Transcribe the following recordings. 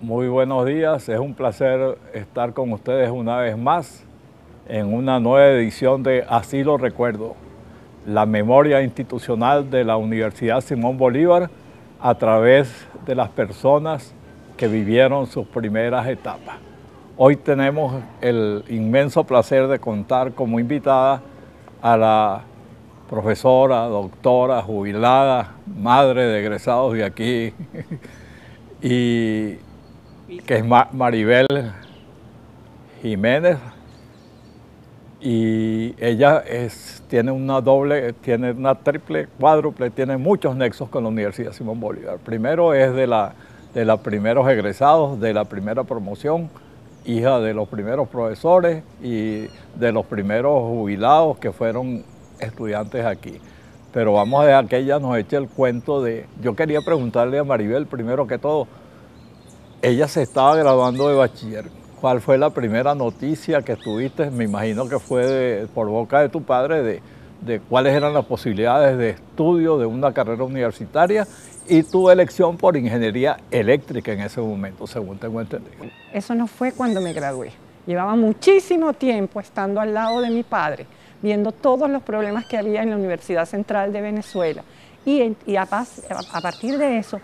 Muy buenos días, es un placer estar con ustedes una vez más en una nueva edición de Así lo recuerdo, la memoria institucional de la Universidad Simón Bolívar a través de las personas que vivieron sus primeras etapas. Hoy tenemos el inmenso placer de contar como invitada a la profesora, doctora, jubilada, madre de egresados de aquí, y que es Maribel Jiménez, y ella tiene una triple, cuádruple, tiene muchos nexos con la Universidad Simón Bolívar. Primero es de los primeros egresados, de la primera promoción, hija de los primeros profesores y de los primeros jubilados que fueron estudiantes aquí. Pero vamos a dejar que ella nos eche el cuento de... Yo quería preguntarle a Maribel, primero que todo, ella se estaba graduando de bachiller. ¿Cuál fue la primera noticia que tuviste? Me imagino que fue por boca de tu padre de cuáles eran las posibilidades de estudio de una carrera universitaria y tu elección por ingeniería eléctrica en ese momento, según tengo entendido. Eso no fue cuando me gradué. Llevaba muchísimo tiempo estando al lado de mi padre, viendo todos los problemas que había en la Universidad Central de Venezuela. Y a partir de eso,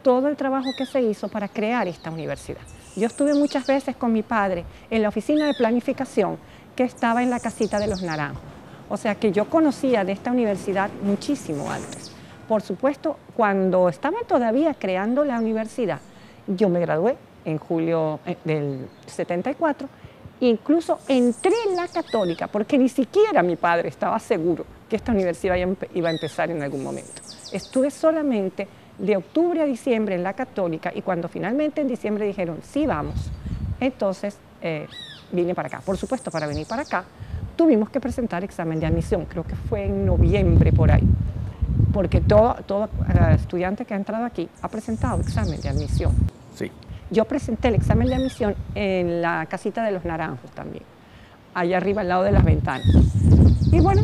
todo el trabajo que se hizo para crear esta universidad. Yo estuve muchas veces con mi padre en la oficina de planificación que estaba en la casita de los Naranjos. O sea que yo conocía de esta universidad muchísimo antes. Por supuesto, cuando estaban todavía creando la universidad, yo me gradué en julio del 74, incluso entré en la Católica, porque ni siquiera mi padre estaba seguro que esta universidad iba a empezar en algún momento. Estuve solamente de octubre a diciembre en la Católica, y cuando finalmente en diciembre dijeron, sí, vamos, entonces vine para acá. Por supuesto, para venir para acá, tuvimos que presentar examen de admisión, creo que fue en noviembre por ahí, porque todo estudiante que ha entrado aquí ha presentado examen de admisión. Sí. Yo presenté el examen de admisión en la casita de los Naranjos también, allá arriba al lado de las ventanas. Y bueno,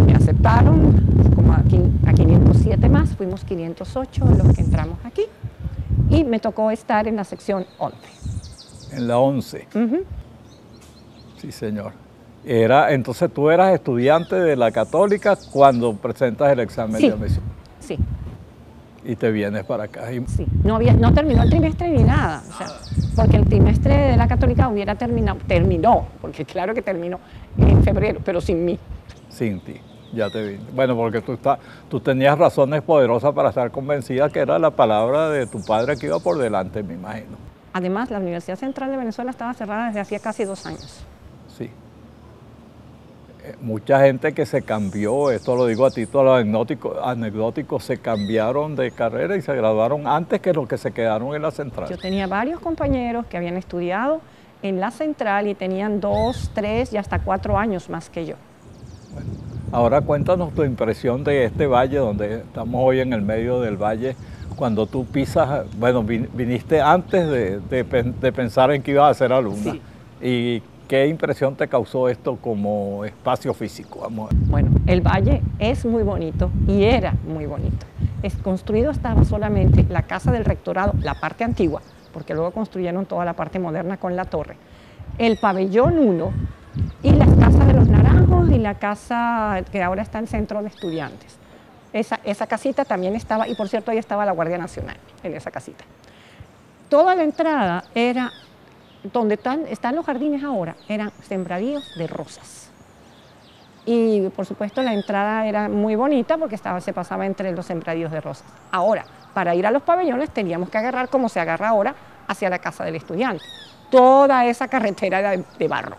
me aceptaron como a 507 más, fuimos 508 los que entramos aquí, y me tocó estar en la sección 11. En la 11. Sí, señor. Entonces tú eras estudiante de la Católica cuando presentas el examen de admisión. Sí. Y te vienes para acá. Sí, no terminó el trimestre ni nada, o sea, porque el trimestre de la Católica hubiera terminó, porque claro que terminó en febrero, pero sin mí. Sin ti, ya te vi. Bueno, porque tú tenías razones poderosas para estar convencida que era la palabra de tu padre que iba por delante, me imagino. Además, la Universidad Central de Venezuela estaba cerrada desde hacía casi 2 años. Sí. Mucha gente que se cambió, esto lo digo a título anecdótico, se cambiaron de carrera y se graduaron antes que los que se quedaron en la Central. Yo tenía varios compañeros que habían estudiado en la Central y tenían 2, 3 y hasta 4 años más que yo. Bueno, ahora cuéntanos tu impresión de este valle, donde estamos hoy en el medio del valle, cuando tú pisas, bueno, viniste antes de pensar en que ibas a ser alumna. Sí. ¿Y qué impresión te causó esto como espacio físico? Vamos a ver. Bueno, el valle es muy bonito y era muy bonito. Construido estaba solamente la casa del rectorado, la parte antigua, porque luego construyeron toda la parte moderna con la torre, el pabellón 1 y las casas de los Naranjos y la casa que ahora está en Centro de Estudiantes. Esa casita también estaba, y por cierto ahí estaba la Guardia Nacional, en esa casita. Toda la entrada era, donde están los jardines ahora, eran sembradíos de rosas. Y por supuesto la entrada era muy bonita porque se pasaba entre los sembradíos de rosas. Ahora, para ir a los pabellones teníamos que agarrar, como se agarra ahora, hacia la casa del estudiante. Toda esa carretera era de barro.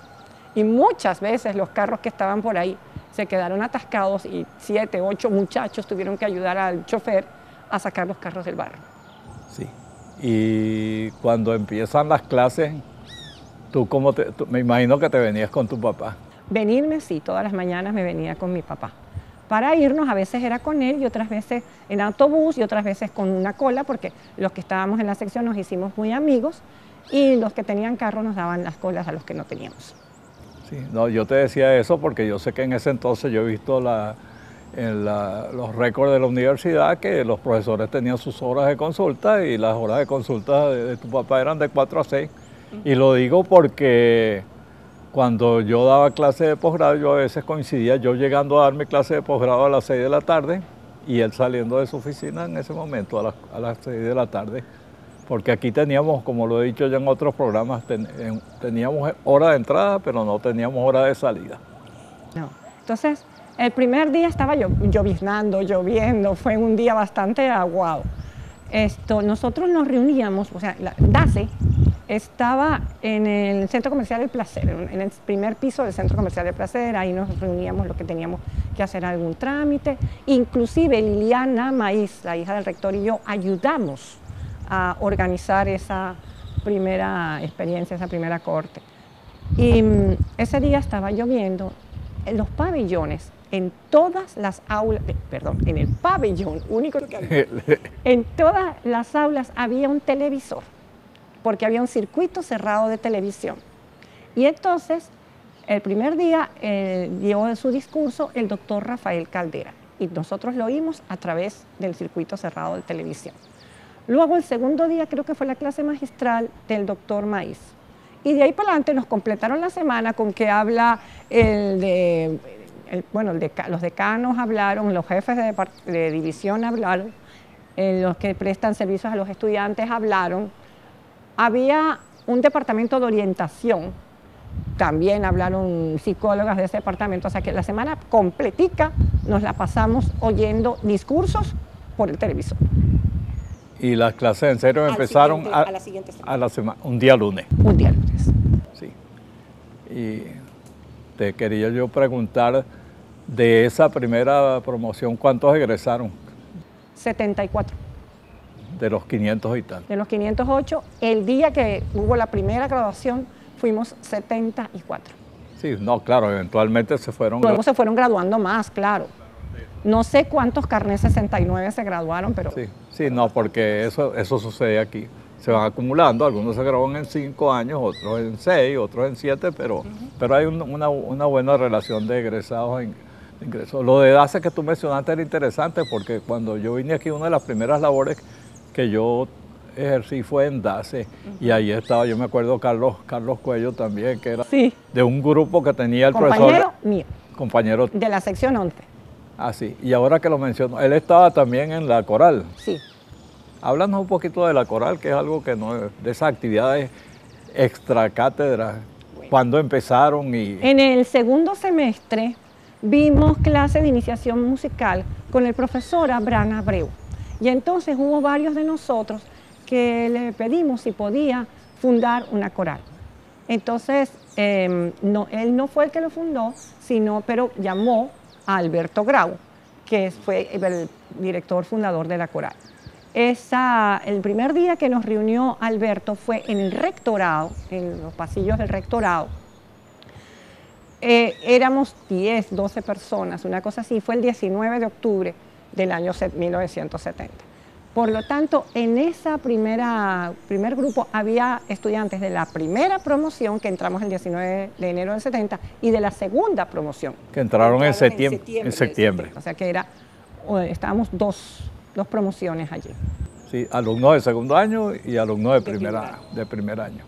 Y muchas veces los carros que estaban por ahí se quedaron atascados y 7, 8 muchachos tuvieron que ayudar al chofer a sacar los carros del barro. Sí. Y cuando empiezan las clases, me imagino que te venías con tu papá. Venirme, sí, todas las mañanas me venía con mi papá. Para irnos, a veces era con él y otras veces en autobús y otras veces con una cola, porque los que estábamos en la sección nos hicimos muy amigos y los que tenían carro nos daban las colas a los que no teníamos. Sí, no, yo te decía eso porque yo sé que en ese entonces yo he visto los récords de la universidad, que los profesores tenían sus horas de consulta y las horas de consulta de tu papá eran de 4 a 6. Y lo digo porque cuando yo daba clase de posgrado, yo a veces coincidía yo llegando a darme clase de posgrado a las 6 de la tarde y él saliendo de su oficina en ese momento a las 6 de la tarde. Porque aquí teníamos, como lo he dicho ya en otros programas, teníamos hora de entrada, pero no teníamos hora de salida. No. Entonces, el primer día estaba lloviznando, lloviendo, fue un día bastante aguado. Nosotros nos reuníamos, o sea, la DACE estaba en el Centro Comercial del Placer, en el primer piso del Centro Comercial del Placer, ahí nos reuníamos lo que teníamos que hacer algún trámite. Inclusive Liliana Maíz, la hija del rector, y yo ayudamos a organizar esa primera experiencia, esa primera corte. Y ese día estaba lloviendo, en los pabellones, en todas las aulas, perdón, en el pabellón único que había, en todas las aulas había un televisor, porque había un circuito cerrado de televisión. Y entonces, el primer día dio su discurso el doctor Rafael Caldera, y nosotros lo oímos a través del circuito cerrado de televisión. Luego, el segundo día, creo que fue la clase magistral del doctor Maíz. Y de ahí para adelante nos completaron la semana con que habla los decanos hablaron, los jefes de división hablaron, los que prestan servicios a los estudiantes hablaron. Había un departamento de orientación, también hablaron psicólogas de ese departamento, o sea que la semana completica nos la pasamos oyendo discursos por el televisor. Y las clases en serio empezaron a la siguiente semana. A la semana, un día lunes. Un día lunes. Sí. Y te quería yo preguntar, de esa primera promoción, ¿cuántos egresaron? 74. De los 500 y tal. De los 508, el día que hubo la primera graduación, fuimos 74. Sí, no, claro, eventualmente se fueron... Luego se fueron graduando más, claro. No sé cuántos carnet 69 se graduaron, pero... Sí, no, porque eso sucede aquí. Se van acumulando, algunos se gradúan en 5 años, otros en 6, otros en 7, pero hay una buena relación de egresados en ingresos. Lo de DACE que tú mencionaste era interesante porque cuando yo vine aquí, una de las primeras labores que yo ejercí fue en DACE, y ahí estaba, yo me acuerdo, Carlos Cuello también, que era de un grupo que tenía el compañero profesor... mío. Compañero de la sección 11. Ah, sí, y ahora que lo menciono, él estaba también en la coral. Sí. Háblanos un poquito de la coral, que es algo que no es, de esas actividades extra cátedra. Bueno. ¿Cuándo empezaron? En el segundo semestre vimos clase de iniciación musical con el profesor Abraham Abreu. Y entonces hubo varios de nosotros que le pedimos si podía fundar una coral. Entonces, él no fue el que lo fundó, pero llamó a Alberto Grau, que fue el director fundador de la coral. El primer día que nos reunió Alberto fue en el rectorado, en los pasillos del rectorado. Éramos 10, 12 personas, una cosa así. Fue el 19 de octubre del año 1970. Por lo tanto, en ese primer grupo había estudiantes de la primera promoción, que entramos el 19 de enero del 70, y de la segunda promoción. Que entraron en septiembre. O sea que estábamos dos promociones allí. Sí, alumnos de segundo año y alumnos de primer año.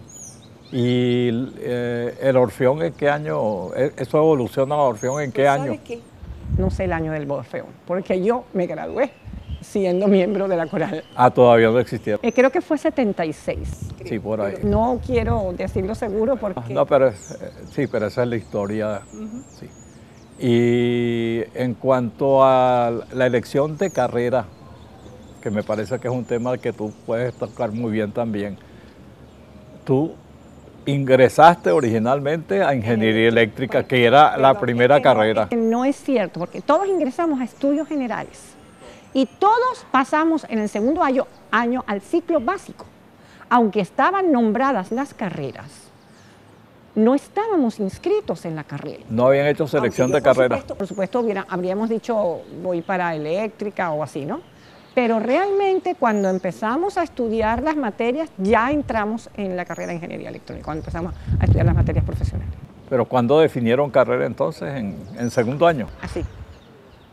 ¿Y el Orfeón en qué año? ¿Eso evoluciona a Orfeón en qué año? Qué? No sé el año del Orfeón, porque yo me gradué siendo miembro de la coral. Ah, todavía no existía. Creo que fue 76. Creo. Sí, por ahí. No quiero decirlo seguro porque... No, pero pero esa es la historia. Sí. Y en cuanto a la elección de carrera, que me parece que es un tema que tú puedes tocar muy bien también, tú ingresaste originalmente a Ingeniería Eléctrica, que era la primera carrera. No es cierto, porque todos ingresamos a estudios generales y todos pasamos en el segundo año al ciclo básico. Aunque estaban nombradas las carreras, no estábamos inscritos en la carrera. No habían hecho selección de carrera. Por supuesto, habríamos dicho voy para eléctrica o así, ¿no? Pero realmente cuando empezamos a estudiar las materias, ya entramos en la carrera de Ingeniería Electrónica, cuando empezamos a estudiar las materias profesionales. ¿Pero cuándo definieron carrera entonces? ¿En segundo año? Así.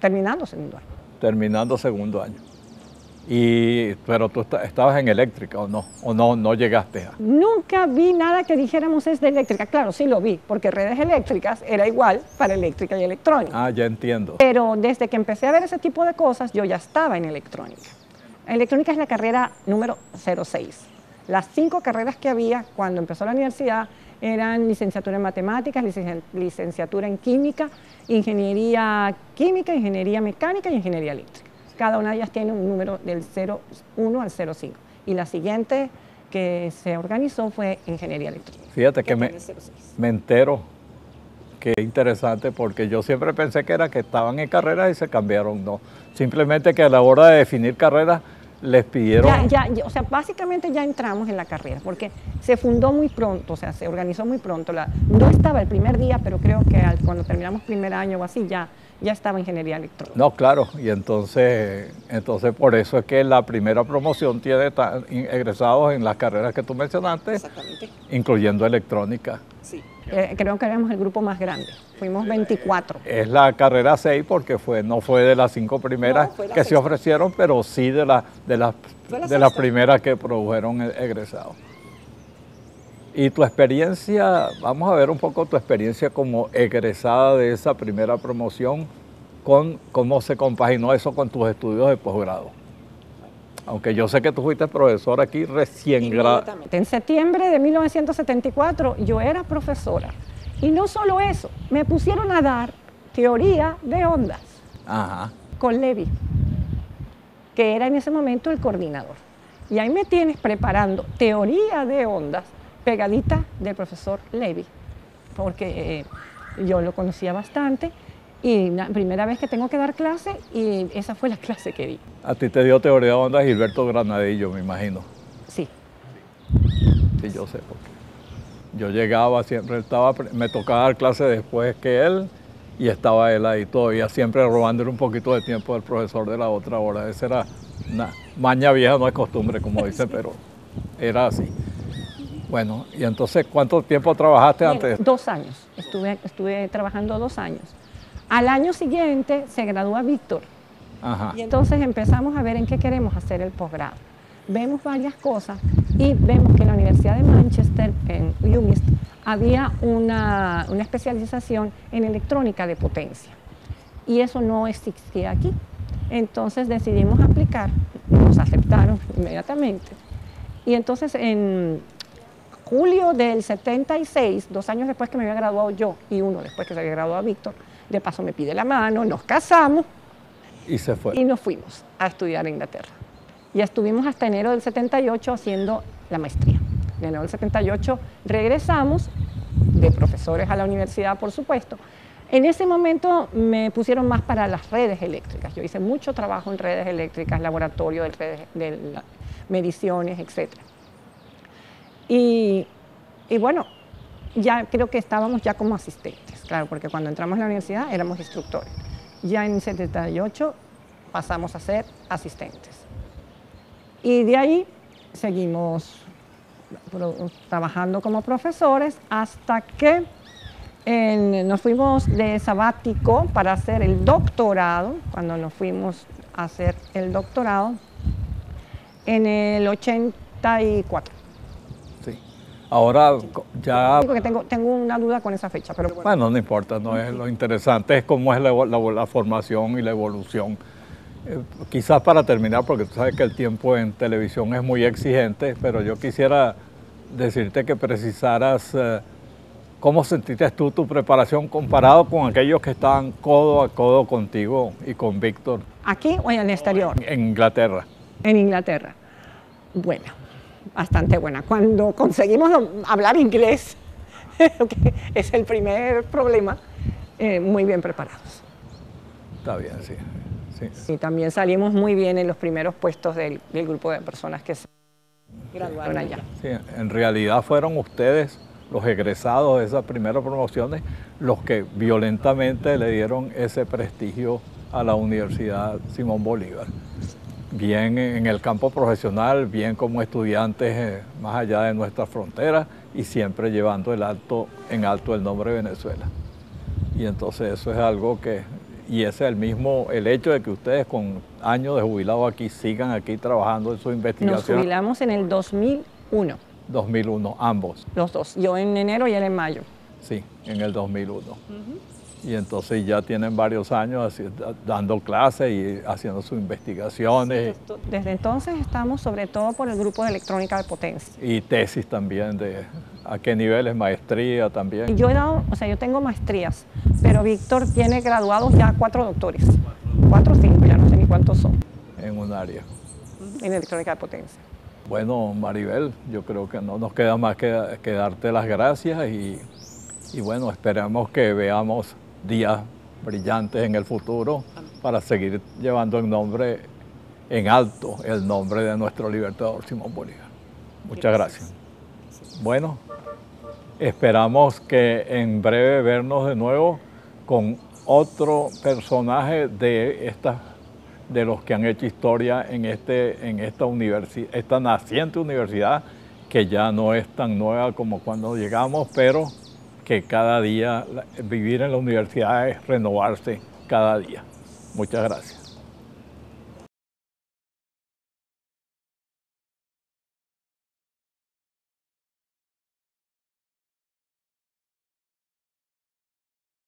terminando segundo año. Terminando segundo año. Pero tú estabas en eléctrica o no llegaste a... Nunca vi nada que dijéramos es de eléctrica. Claro, sí lo vi, porque redes eléctricas era igual para eléctrica y electrónica. Ah, ya entiendo. Pero desde que empecé a ver ese tipo de cosas, yo ya estaba en electrónica. Electrónica es la carrera número 06. Las 5 carreras que había cuando empezó la universidad eran licenciatura en matemáticas, licenciatura en química, ingeniería química, ingeniería mecánica y ingeniería eléctrica. Cada una de ellas tiene un número del 01 al 05. Y la siguiente que se organizó fue ingeniería eléctrica. Fíjate que me entero, qué interesante, porque yo siempre pensé que estaban en carreras y se cambiaron, no. Simplemente que a la hora de definir carreras les pidieron... O sea, básicamente ya entramos en la carrera, porque se fundó muy pronto, o sea, se organizó muy pronto. No estaba el primer día, pero creo que cuando terminamos primer año o así, ya estaba ingeniería electrónica. No, claro, y entonces por eso es que la primera promoción tiene egresados en las carreras que tú mencionaste, incluyendo electrónica. Sí. Creo que éramos el grupo más grande, fuimos 24. Es la carrera 6 porque no fue de las 5 primeras que se ofrecieron, pero sí de las primeras que produjeron egresados. Y tu experiencia, vamos a ver un poco tu experiencia como egresada de esa primera promoción, cómo se compaginó eso con tus estudios de posgrado. Aunque yo sé que tú fuiste profesor aquí recién graduado. En septiembre de 1974 yo era profesora. Y no solo eso, me pusieron a dar teoría de ondas. Ajá. Con Levy, que era en ese momento el coordinador. Y ahí me tienes preparando teoría de ondas pegadita del profesor Levy, porque yo lo conocía bastante y la primera vez que tengo que dar clase, y esa fue la clase que di. A ti te dio teoría de ondas Gilberto Granadillo, me imagino. Sí. Sí, yo sé, porque yo llegaba siempre, me tocaba dar clase después que él, y estaba él ahí todavía, siempre robándole un poquito de tiempo al profesor de la otra hora. Esa era una maña vieja, no es costumbre, como dicen, pero era así. Bueno, y entonces, ¿cuánto tiempo trabajaste antes? 2 años, estuve trabajando 2 años. Al año siguiente se gradúa Víctor. Ajá. Y entonces empezamos a ver en qué queremos hacer el posgrado. Vemos varias cosas y vemos que en la Universidad de Manchester, en UMIST, había una especialización en electrónica de potencia. Y eso no existía aquí. Entonces decidimos aplicar, nos aceptaron inmediatamente. Y entonces en julio del 76, 2 años después que me había graduado yo y 1 después que se había graduado Víctor, de paso me pide la mano, nos casamos. Y se fue. Y nos fuimos a estudiar a Inglaterra. Y estuvimos hasta enero del 78 haciendo la maestría. En enero del 78 regresamos, de profesores a la universidad, por supuesto. En ese momento me pusieron más para las redes eléctricas. Yo hice mucho trabajo en redes eléctricas, laboratorio de mediciones, etc. Y bueno, ya creo que estábamos ya como asistentes, claro, porque cuando entramos a la universidad éramos instructores. Ya en 78 pasamos a ser asistentes. Y de ahí seguimos trabajando como profesores hasta que nos fuimos de sabático para hacer el doctorado, cuando nos fuimos a hacer el doctorado en el 84. Sí. Ahora ya... Porque tengo una duda con esa fecha, pero bueno, no importa, no es lo interesante, es cómo es la formación y la evolución. Quizás para terminar, porque tú sabes que el tiempo en televisión es muy exigente, pero yo quisiera decirte que precisaras cómo sentiste tú tu preparación comparado con aquellos que estaban codo a codo contigo y con Víctor. ¿Aquí o en el exterior? En Inglaterra. En Inglaterra. Buena, bastante buena. Cuando conseguimos hablar inglés, que es el primer problema, muy bien preparados. Está bien, sí. Sí, también salimos muy bien en los primeros puestos del grupo de personas que se graduaron allá. Sí, en realidad fueron ustedes, los egresados de esas primeras promociones, los que violentamente le dieron ese prestigio a la Universidad Simón Bolívar. Bien en el campo profesional, bien como estudiantes más allá de nuestras fronteras y siempre llevando en alto el nombre de Venezuela. Y entonces eso es algo que y ese es el hecho de que ustedes con años de jubilado aquí sigan aquí trabajando en su investigación. Nos jubilamos en el 2001. 2001, ambos. Los dos, yo en enero y él en mayo. Sí, en el 2001. Y entonces ya tienen varios años dando clases y haciendo sus investigaciones. Desde entonces estamos sobre todo por el grupo de electrónica de potencia. Y tesis también, de a qué niveles, maestría también. Yo he dado, o sea, yo tengo maestrías, pero Víctor tiene graduados ya 4 doctores. 4 o 5, ya no sé ni cuántos son. En un área. En electrónica de potencia. Bueno, Maribel, yo creo que no nos queda más que darte las gracias y bueno, esperamos que veamos días brillantes en el futuro para seguir llevando en alto el nombre de nuestro libertador Simón Bolívar. Muchas gracias. Bueno, esperamos que en breve vernos de nuevo con otro personaje de los que han hecho historia en esta naciente universidad, que ya no es tan nueva como cuando llegamos, pero que cada día vivir en la universidad es renovarse cada día. Muchas gracias.